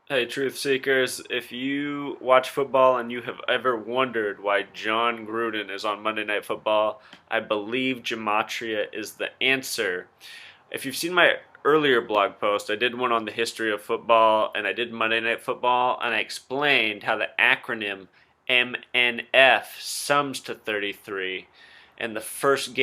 Hey, truth seekers, if you watch football and you have ever wondered why Jon Gruden is on Monday Night Football, I believe gematria is the answer. If you've seen my earlier blog post, I did one on the history of football and I did Monday Night Football and I explained how the acronym MNF sums to 33 and the first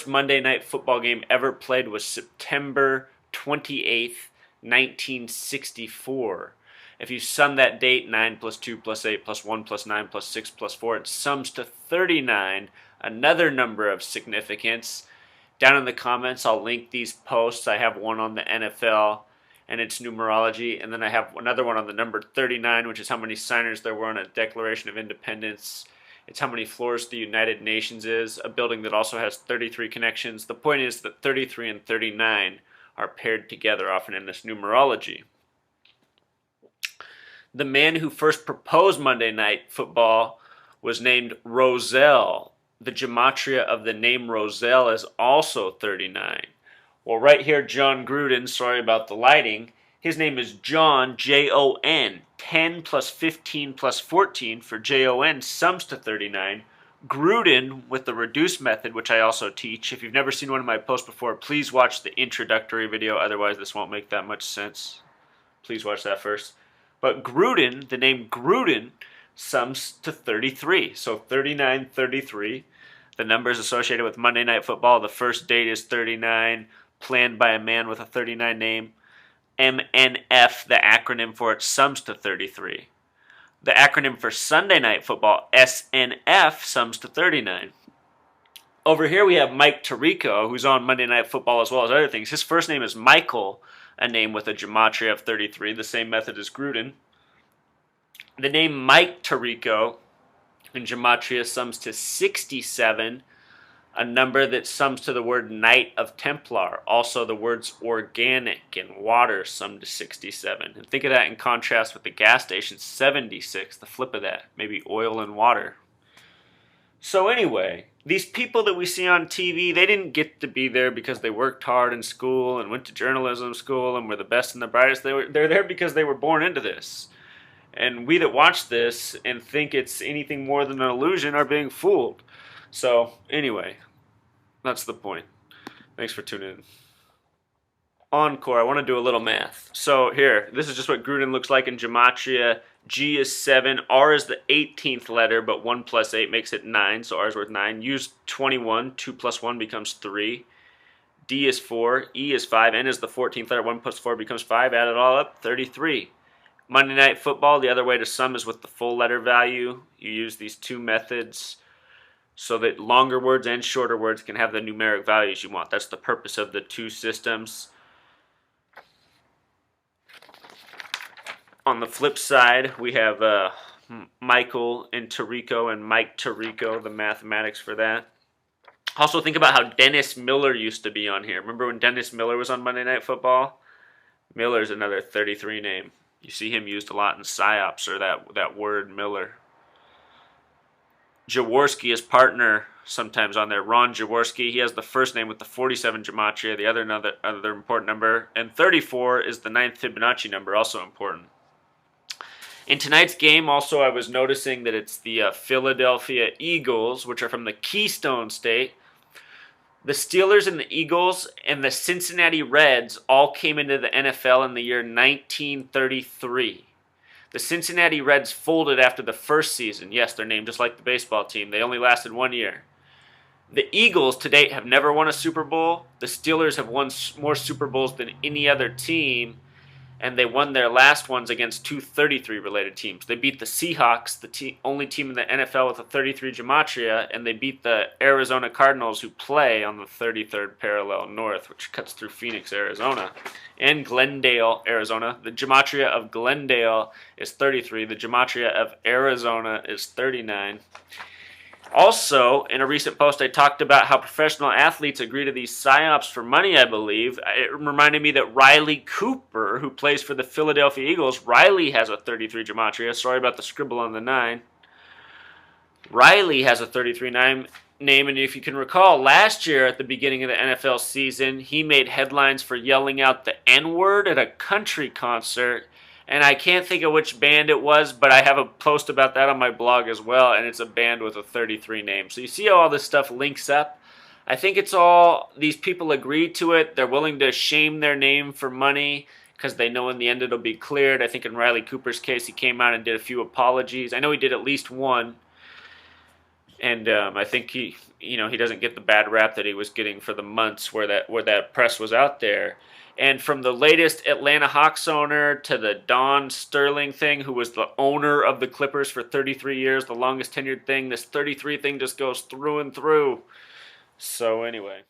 Monday Night Football game ever played was September 28th, 1964. If you sum that date, 9 plus 2 plus 8 plus 1 plus 9 plus 6 plus 4, it sums to 39, another number of significance. Down in the comments, I'll link these posts. I have one on the NFL and its numerology, and then I have another one on the number 39, which is how many signers there were on a Declaration of Independence. It's how many floors the United Nations is, a building that also has 33 connections. The point is that 33 and 39 are paired together often in this numerology. The man who first proposed Monday Night Football was named Roselle. The gematria of the name Roselle is also 39. Well, right here, Jon Gruden, sorry about the lighting, his name is Jon, Jon. 10 plus 15 plus 14 for Jon sums to 39. Gruden with the reduced method, which I also teach. If you've never seen one of my posts before, please watch the introductory video, otherwise this won't make that much sense. Please watch that first. But Gruden, the name Gruden, sums to 33. So 39, 33. The numbers associated with Monday Night Football, the first date is 39, planned by a man with a 39 name. MNF, the acronym for it, sums to 33. The acronym for Sunday Night Football, SNF, sums to 39. Over here we have Mike Tirico, who's on Monday Night Football as well as other things. His first name is Michael, a name with a gematria of 33, the same method as Gruden. The name Mike Tirico in gematria sums to 67, a number that sums to the word Knight of Templar. Also, the words organic and water sum to 67. And think of that in contrast with the gas station, 76, the flip of that, maybe oil and water. So anyway, these people that we see on TV, they didn't get to be there because they worked hard in school and went to journalism school and were the best and the brightest. They're there because they were born into this. And we that watch this and think it's anything more than an illusion are being fooled. So, anyway, that's the point. Thanks for tuning in. Encore, I want to do a little math. So, here, this is just what Gruden looks like in gematria. G is 7, R is the 18th letter, but 1 plus 8 makes it 9, so R is worth 9. U is 21, 2 plus 1 becomes 3. D is 4, E is 5, N is the 14th letter, 1 plus 4 becomes 5. Add it all up, 33. Monday Night Football, the other way to sum is with the full letter value. You use these two methods so that longer words and shorter words can have the numeric values you want. That's the purpose of the two systems. On the flip side, we have Michael and Tirico and Mike Tirico, the mathematics for that. Also think about how Dennis Miller used to be on here. Remember when Dennis Miller was on Monday Night Football? Miller's another 33 name. You see him used a lot in PSYOPs, or that word Miller. Jaworski is partner sometimes on there. Ron Jaworski. He has the first name with the 47 gematria, the other important number. And 34 is the 9th Fibonacci number, also important. In tonight's game, also, I was noticing that it's the Philadelphia Eagles, which are from the Keystone State. The Steelers and the Eagles and the Cincinnati Reds all came into the NFL in the year 1933. The Cincinnati Reds folded after the first season. Yes, they're named just like the baseball team. They only lasted 1 year. The Eagles to date have never won a Super Bowl. The Steelers have won more Super Bowls than any other team, and they won their last ones against two 33 related teams. They beat the Seahawks, the only team in the NFL with a 33 gematria, and they beat the Arizona Cardinals, who play on the 33rd parallel north, which cuts through Phoenix, Arizona, and Glendale, Arizona. The gematria of Glendale is 33. The gematria of Arizona is 39. Also, in a recent post, I talked about how professional athletes agree to these psyops for money, I believe. It reminded me that Riley Cooper, who plays for the Philadelphia Eagles, Riley has a 33 gematria. Sorry about the scribble on the 9. Riley has a 33 name, and if you can recall, last year at the beginning of the NFL season, he made headlines for yelling out the N-word at a country concert, And I can't think of which band it was, but I have a post about that on my blog as well, and it's a band with a 33 name. So you see how all this stuff links up? I think it's all, these people agreed to it. They're willing to shame their name for money because they know in the end it'll be cleared. I think in Riley Cooper's case, he came out and did a few apologies. I know he did at least one. And I think he doesn't get the bad rap that he was getting for the months where that press was out there. And from the latest Atlanta Hawks owner to the Don Sterling thing, who was the owner of the Clippers for 33 years, the longest tenured thing, this 33 thing just goes through and through. So anyway.